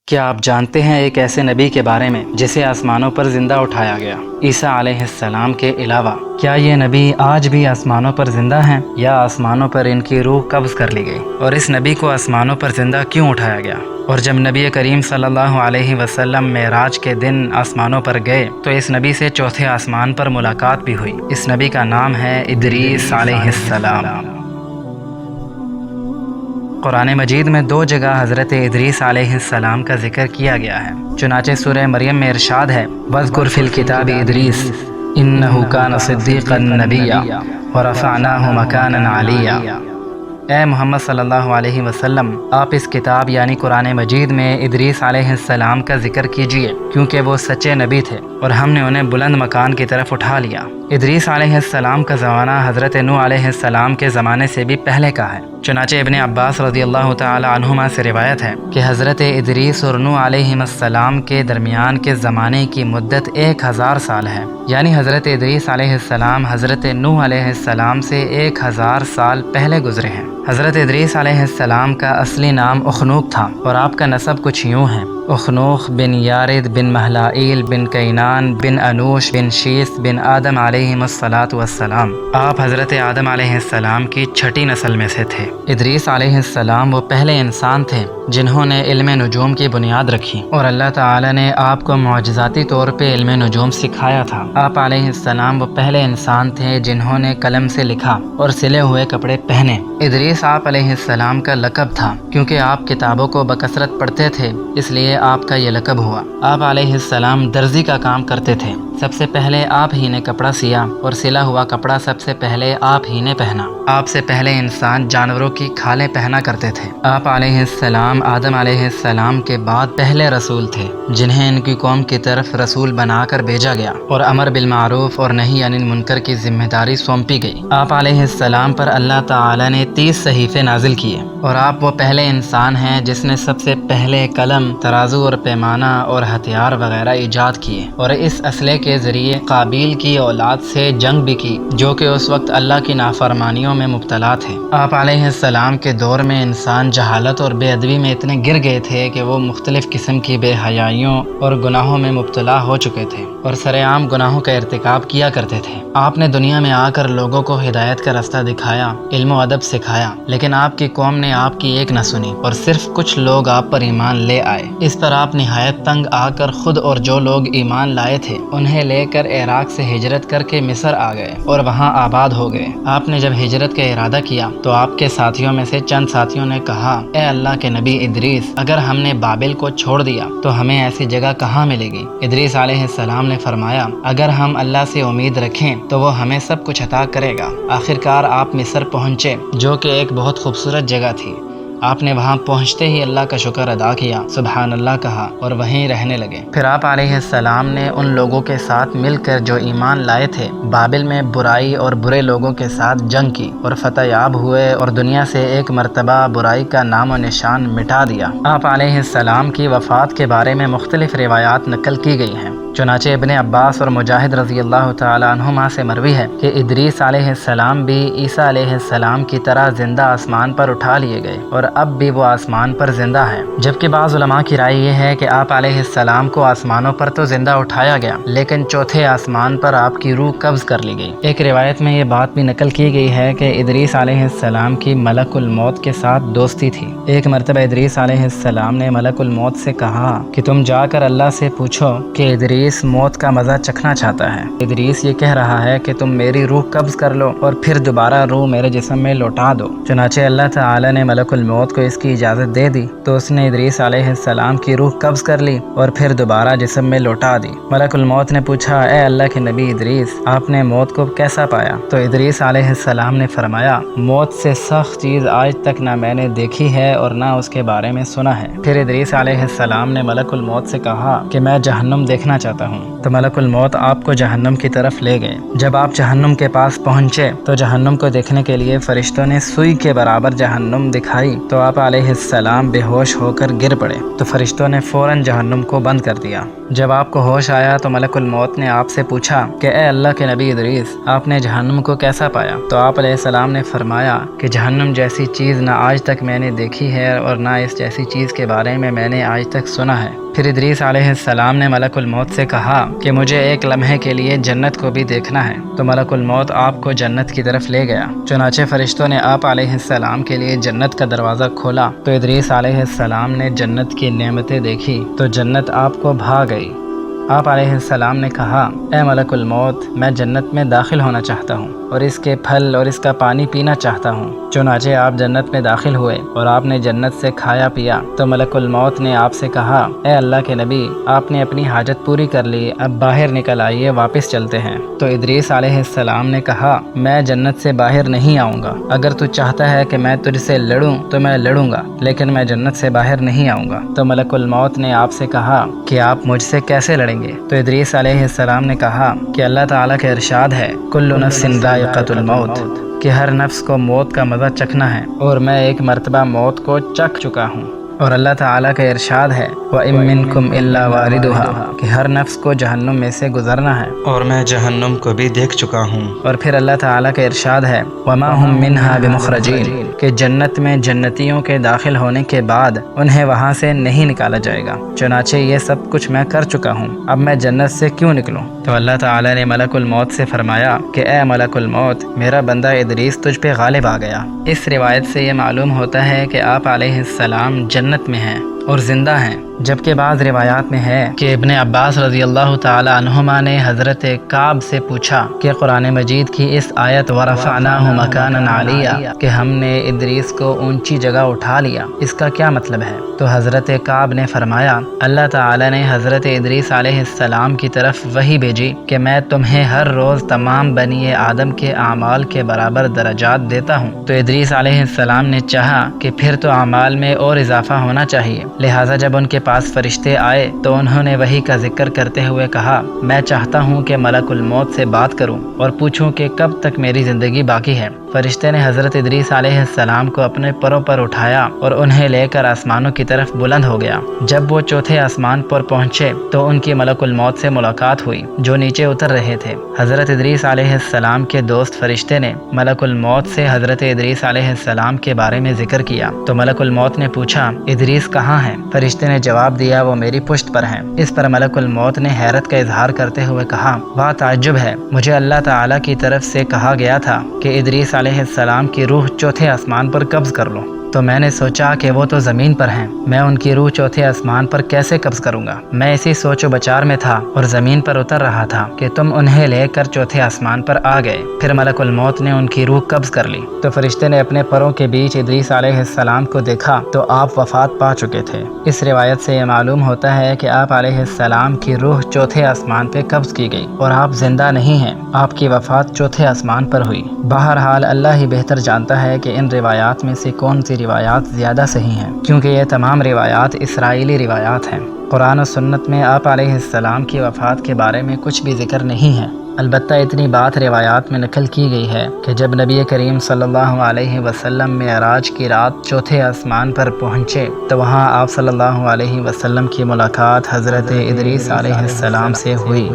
کیا آپ جانتے ہیں ایک ایسے نبی کے بارے میں جسے آسمانوں پر زندہ اٹھایا گیا، عیسیٰ علیہ السلام کے علاوہ؟ کیا یہ نبی آج بھی آسمانوں پر زندہ ہیں یا آسمانوں پر ان کی روح قبض کر لی گئی؟ اور اس نبی کو آسمانوں پر زندہ کیوں اٹھایا گیا؟ اور جب نبی کریم صلی اللہ علیہ وسلم معراج کے دن آسمانوں پر گئے تو اس نبی سے چوتھے آسمان پر ملاقات بھی ہوئی۔ اس نبی کا نام ہے ادریس علیہ السلام۔ قرآن مجید میں 2 جگہ حضرت ادریس علیہ السلام کا ذکر کیا گیا ہے۔ چنانچہ سورہ مریم میں ارشاد ہے، وَاذْكُرْ فِي الْكِتَابِ إِدْرِيسَ إِنَّهُ كَانَ صِدِّيقًا نَبِيًّا وَرَفَعْنَاهُ مَكَانًا عَلِيًّا۔ اے محمد صلی اللہ علیہ وسلم، آپ اس کتاب یعنی قرآن مجید میں ادریس علیہ السلام کا ذکر کیجئے، کیونکہ وہ سچے نبی تھے اور ہم نے انہیں بلند مکان کی طرف اٹھا لیا۔ ادریس علیہ السلام کا زمانہ حضرت نوح علیہ السلام کے زمانے سے بھی پہلے کا ہے۔ چنانچہ ابن عباس رضی اللہ تعالی عنہما سے روایت ہے کہ حضرت ادریس اور نوح علیہ السلام کے درمیان کے زمانے کی مدت 1000 سال ہے، یعنی حضرت ادریس علیہ السلام حضرت نوح علیہ السلام سے 1000 سال پہلے گزرے ہیں۔ حضرت ادریس علیہ السلام کا اصلی نام اخنوق تھا اور آپ کا نسب کچھ یوں ہے: اخنوخ بن یارد بن مہلائیل بن کینان بن انوش بن شیث بن آدم علیہ السلام۔ آپ حضرت آدم علیہ السلام کی 6ٹھی نسل میں سے تھے۔ ادریس علیہ السلام وہ پہلے انسان تھے جنہوں نے علم نجوم کی بنیاد رکھی اور اللہ تعالی نے آپ کو معجزاتی طور پہ علم نجوم سکھایا تھا۔ آپ علیہ السلام وہ پہلے انسان تھے جنہوں نے قلم سے لکھا اور سلے ہوئے کپڑے پہنے۔ ادریس آپ علیہ السلام کا لقب تھا، کیونکہ آپ کتابوں کو بکثرت پڑھتے تھے، اس لیے آپ کا یہ لقب ہوا۔ آپ علیہ السلام درزی کا کام کرتے تھے۔ سب سے پہلے آپ ہی نے کپڑا سیا اور سلا ہوا کپڑا سب سے پہلے آپ ہی نے پہنا۔ آپ سے پہلے انسان جانوروں کی کھالیں پہنا کرتے تھے۔ آپ علیہ السلام آدم علیہ السلام کے بعد پہلے رسول تھے جنہیں ان کی قوم کی طرف رسول بنا کر بھیجا گیا اور امر بالمعروف اور نہی عن المنکر کی ذمہ داری سونپی گئی۔ آپ علیہ السلام پر اللہ تعالی نے 30 صحیفے نازل کیے اور آپ وہ پہلے انسان ہیں جس نے سب سے پہلے قلم، ترازو اور پیمانہ اور ہتھیار وغیرہ ایجاد کیے اور اس اسلحے کے ذریعے قابیل کی اولاد سے جنگ بھی کی جو کہ اس وقت اللہ کی نافرمانیوں میں مبتلا تھے۔ آپ علیہ السلام کے دور میں انسان جہالت اور بے ادبی میں اتنے گر گئے تھے کہ وہ مختلف قسم کی بے حیائیوں اور گناہوں میں مبتلا ہو چکے تھے اور سرعام گناہوں کا ارتکاب کیا کرتے تھے۔ آپ نے دنیا میں آ کر لوگوں کو ہدایت کا راستہ دکھایا، علم و ادب سکھایا، لیکن آپ کی قوم نے آپ کی ایک نہ سنی اور صرف کچھ لوگ آپ پر ایمان لے آئے۔ اس پر آپ نہایت تنگ آ کر خود اور جو لوگ ایمان لائے تھے انہیں لے کر عراق سے ہجرت کر کے مصر آ گئے اور وہاں آباد ہو گئے۔ آپ نے جب ہجرت کا ارادہ کیا تو آپ کے ساتھیوں میں سے چند ساتھیوں نے کہا، اے اللہ کے نبی ادریس، اگر ہم نے بابل کو چھوڑ دیا تو ہمیں ایسی جگہ کہاں ملے گی؟ ادریس علیہ السلام نے فرمایا، اگر ہم اللہ سے امید رکھیں تو وہ ہمیں سب کچھ عطا کرے گا۔ آخرکار آپ مصر پہنچے جو کہ ایک بہت خوبصورت جگہ تھی۔ آپ نے وہاں پہنچتے ہی اللہ کا شکر ادا کیا، سبحان اللہ کہا اور وہیں رہنے لگے۔ پھر آپ علیہ السلام نے ان لوگوں کے ساتھ مل کر جو ایمان لائے تھے بابل میں برائی اور برے لوگوں کے ساتھ جنگ کی اور فتح یاب ہوئے اور دنیا سے ایک مرتبہ برائی کا نام و نشان مٹا دیا۔ آپ علیہ السلام کی وفات کے بارے میں مختلف روایات نقل کی گئی ہیں۔ چنانچہ ابن عباس اور مجاہد رضی اللہ تعالی عنہما سے مروی ہے کہ ادریس علیہ السلام بھی عیسیٰ علیہ السلام کی طرح زندہ آسمان پر اٹھا لیے گئے اور اب بھی وہ آسمان پر زندہ ہیں، جبکہ بعض علماء کی رائے یہ ہے کہ آپ علیہ السلام کو آسمانوں پر تو زندہ اٹھایا گیا لیکن چوتھے آسمان پر آپ کی روح قبض کر لی گئی۔ ایک روایت میں یہ بات بھی نقل کی گئی ہے کہ ادریس علیہ السلام کی ملک الموت کے ساتھ دوستی تھی۔ ایک مرتبہ ادریس علیہ السلام نے ملک الموت سے کہا کہ تم جا کر اللہ سے پوچھو کہ ادریس موت کا مزہ چکھنا چاہتا ہے۔ ادریس یہ کہہ رہا ہے کہ تم میری روح قبض کر لو اور پھر دوبارہ روح میرے جسم میں لوٹا دو۔ چنانچہ اللہ تعالی نے ملک الموت کو اس کی اجازت دے دی تو اس نے ادریس علیہ السلام کی روح قبض کر لی اور پھر دوبارہ جسم میں لوٹا دی۔ ملک الموت نے پوچھا، اے اللہ کے نبی ادریس، آپ نے موت کو کیسا پایا؟ تو ادریس علیہ السلام نے فرمایا، موت سے سخت چیز آج تک نہ میں نے دیکھی ہے اور نہ اس کے بارے میں سنا ہے۔ پھر ادریس علیہ السلام نے ملک الموت سے کہا کہ میں جہنم دیکھنا چاہتا چاہتا ہوں۔ تو ملک الموت آپ کو جہنم کی طرف لے گئے۔ جب آپ جہنم کے پاس پہنچے تو جہنم کو دیکھنے کے لیے فرشتوں نے سوئی کے برابر جہنم دکھائی تو آپ علیہ السلام بے ہوش ہو کر گر پڑے تو فرشتوں نے فوراً جہنم کو بند کر دیا۔ جب آپ کو ہوش آیا تو ملک الموت نے آپ سے پوچھا کہ اے اللہ کے نبی ادریس، آپ نے جہنم کو کیسا پایا؟ تو آپ علیہ السلام نے فرمایا کہ جہنم جیسی چیز نہ آج تک میں نے دیکھی ہے اور نہ اس جیسی چیز کے بارے میں نے آج تک سنا ہے۔ پھر ادریس علیہ السلام نے ملک الموت سے کہا کہ مجھے ایک لمحے کے لیے جنت کو بھی دیکھنا ہے۔ تو ملک الموت آپ کو جنت کی طرف لے گیا۔ چنانچہ فرشتوں نے آپ علیہ السلام کے لیے جنت کا دروازہ کھولا تو ادریس علیہ السلام نے جنت کی نعمتیں دیکھی تو جنت آپ کو بھا گئی۔ آپ علیہ السلام نے کہا اے ملک الموت، میں جنت میں داخل ہونا چاہتا ہوں اور اس کے پھل اور اس کا پانی پینا چاہتا ہوں۔ چنانچہ آپ جنت میں داخل ہوئے اور آپ نے جنت سے کھایا پیا تو ملک الموت نے آپ سے کہا اے اللہ کے نبی، آپ نے اپنی حاجت پوری کر لی، اب باہر نکل آئیے، واپس چلتے ہیں۔ تو ادریس علیہ السلام نے کہا میں جنت سے باہر نہیں آؤں گا، اگر تو چاہتا ہے کہ میں تجھ سے لڑوں تو میں لڑوں گا، لیکن میں جنت سے باہر نہیں آؤں گا۔ تو ملک الموت نے آپ سے کہا کہ آپ مجھ سے کیسے لڑیں گے؟ تو ادریس علیہ السلام نے کہا کہ اللہ تعالیٰ کا ارشاد ہے کل نفس ذائقۃ الموت، کہ ہر نفس کو موت کا مزہ چکھنا ہے اور میں ایک مرتبہ موت کو چکھ چکا ہوں۔ اور اللہ تعالیٰ کا ارشاد ہے وَإِن مِّنكُمْ إِلَّا وَارِدُهَا، کہ ہر نفس کو جہنم میں سے گزرنا ہے اور میں جہنم کو بھی دیکھ چکا ہوں۔ اور پھر اللہ تعالیٰ کا ارشاد ہے وَمَا هُم مِّنْهَا بِمُخْرَجِينَ، کہ جنت میں جنتیوں کے داخل ہونے کے بعد انہیں وہاں سے نہیں نکالا جائے گا۔ چنانچہ یہ سب کچھ میں کر چکا ہوں، اب میں جنت سے کیوں نکلوں؟ تو اللہ تعالیٰ نے ملک الموت سے فرمایا کہ اے ملک الموت، میرا بندہ ادریس تجھ پہ غالب آ گیا۔ اس روایت سے یہ معلوم ہوتا ہے کہ آپ علیہ السلام جنت میں ہیں اور زندہ ہیں، جبکہ بعض روایات میں ہے کہ ابن عباس رضی اللہ تعالی عنہما نے حضرت کعب سے پوچھا کہ قرآن مجید کی اس آیت وَرَفَعْنَاهُ مَكَانًا عَلِيًّا کہ ہم نے ادریس کو اونچی جگہ اٹھا لیا، اس کا کیا مطلب ہے؟ تو حضرت کعب نے فرمایا اللہ تعالی نے حضرت ادریس علیہ السلام کی طرف وحی بھیجی کہ میں تمہیں ہر روز تمام بنی آدم کے اعمال کے برابر درجات دیتا ہوں۔ تو ادریس علیہ السلام نے چاہا کہ پھر تو اعمال میں اور اضافہ ہونا چاہیے، لہٰذا جب ان کے پاس فرشتے آئے تو انہوں نے وحی کا ذکر کرتے ہوئے کہا میں چاہتا ہوں کہ ملک الموت سے بات کروں اور پوچھوں کہ کب تک میری زندگی باقی ہے۔ فرشتے نے حضرت ادریس علیہ السلام کو اپنے پروں پر اٹھایا اور انہیں لے کر آسمانوں کی طرف بلند ہو گیا۔ جب وہ چوتھے آسمان پر پہنچے تو ان کی ملک الموت سے ملاقات ہوئی جو نیچے اتر رہے تھے۔ حضرت ادریس علیہ السلام کے دوست فرشتے نے ملک الموت سے حضرت ادریس علیہ السلام کے بارے میں ذکر کیا تو ملک الموت نے پوچھا ادریس کہاں ہے؟ فرشتے نے جواب دیا وہ میری پشت پر ہیں۔ اس پر ملک الموت نے حیرت کا اظہار کرتے ہوئے کہا واہ تعجب ہے، مجھے اللہ تعالیٰ کی طرف سے کہا گیا تھا کہ ادریس علیہ السلام کی روح چوتھے آسمان پر قبض کر لو، تو میں نے سوچا کہ وہ تو زمین پر ہیں، میں ان کی روح چوتھے آسمان پر کیسے قبض کروں گا؟ میں اسی سوچ و بچار میں تھا اور زمین پر اتر رہا تھا کہ تم انہیں لے کر چوتھے آسمان پر آ گئے، پھر ملک الموت نے ان کی روح قبض کر لی۔ تو فرشتے نے اپنے پروں کے بیچ ادریس علیہ السلام کو دیکھا تو آپ وفات پا چکے تھے۔ اس روایت سے یہ معلوم ہوتا ہے کہ آپ علیہ السلام کی روح چوتھے آسمان پہ قبض کی گئی اور آپ زندہ نہیں ہیں، آپ کی وفات چوتھے آسمان پر ہوئی۔ بہرحال اللہ ہی بہتر جانتا ہے کہ ان روایات میں سے کون سی روایات زیادہ صحیح ہیں، کیونکہ یہ تمام روایات اسرائیلی روایات ہیں۔ قرآن و سنت میں آپ علیہ السلام کی وفات کے بارے میں کچھ بھی ذکر نہیں ہے، البتہ اتنی بات روایات میں نقل کی گئی ہے کہ جب نبی کریم صلی اللہ علیہ وسلم معراج کی رات چوتھے آسمان پر پہنچے تو وہاں آپ صلی اللہ علیہ وسلم کی ملاقات حضرت ادریس علیہ السلام سے ہوئی۔